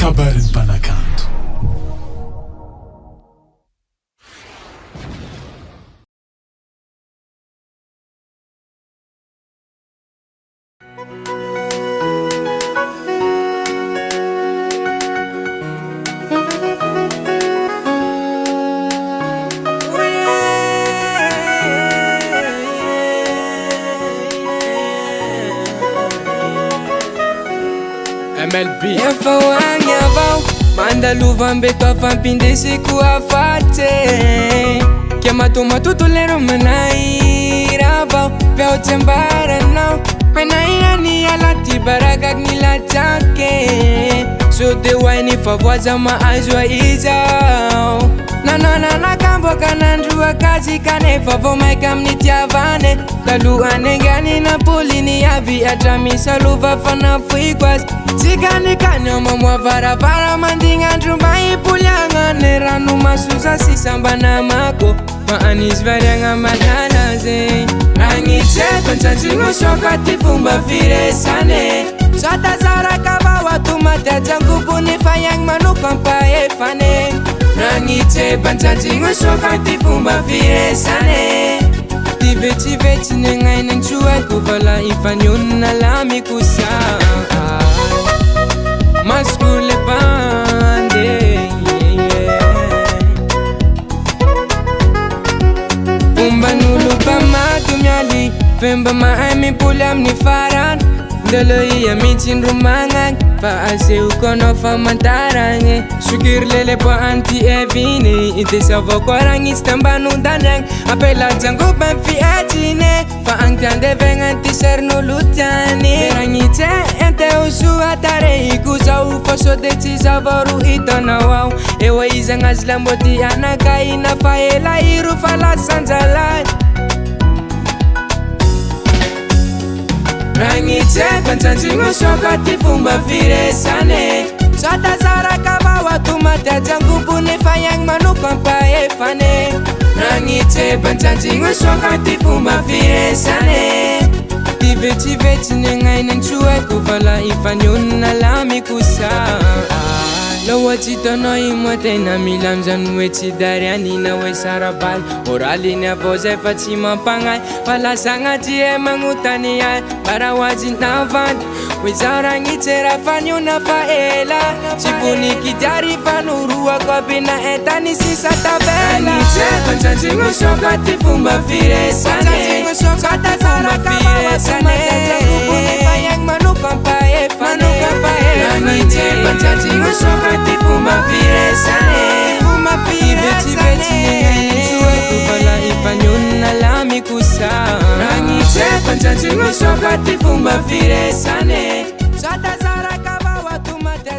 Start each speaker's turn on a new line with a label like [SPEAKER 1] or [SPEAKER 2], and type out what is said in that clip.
[SPEAKER 1] Kabaron'Ny Mpanakanto.
[SPEAKER 2] MLB
[SPEAKER 3] efa hoagny avao mandalova mbeto afampindesiko afatsy ke matomatoto lero manahira avao peotsy ambaranao manairany alaty barakak ny latsake so de hoainy fa voaza mahazo izao nanananakamboka nandroa Gasy kanefa vao maika amin'ny tiavane talohany angany napoliny aby atramisalova fanafoiko azy tsikanikany mamoa varavara mandignandro mba ipoliagnane rano masosa sy sambanamako maanizy variagna malala zay Ragnitsy tonjanjigno soka ty fomba firesane sotazaraka vao atomaty atsangobony fa iagny manoka ampaefane Ragnitsy banjanjigno soka ty fomba firesane tivetsivetsy ny agnainy antsoako vala ifanionina lamiko sa maskule bande fomba n'olo mpamato mialy femba mahay mipoly amin'ny farany ndaloi amitsindro magnagny fa aseoko anao famantaragny sokiry lele po anty eviny de savako Ragnitsy tambanondanyagny apelajangoba fiatsine fa agnytiandevegna ty serin'olo tiany Ragnitsy enteo soa tarehiko zao fa sode tsy zavaro hitanao ao eo izagna azy lamboty anakaina fa ela iro fa lasanjalay Ragnitsy banjanjigno soka ty fomba firesane sotazaraka vao atomaty atsangobony fa iagny manoka ampaefane Ragnitsy banjanjigno soka ty fomba firesane tivetsivetsy ny agnainy antsoako vala ifanionina lamiko sa loatsy hitanao imo tena mila amizany hoe tsy darianina hoe sarabaly oraliny avao zay fa tsy mampagnahy fa lasagna tsy e magnotany ahy bara hoazy navandy hoe zao Ragnitsy raha faniona fa ela tsy vonikidiary fa noroako abina entany sisa tabela Ragnitsy banjanjigno soka ty fomba firesane sotazaraka vao atomaty fa iagny manoka ampaefane Ragnitsy banjanjigno soka ty fomba firesane tivetsivetsy soako vala ifanionina lamiko sa Ragnitsy banjanjigno soka ty fomba firesane sotazaraka vao atomaty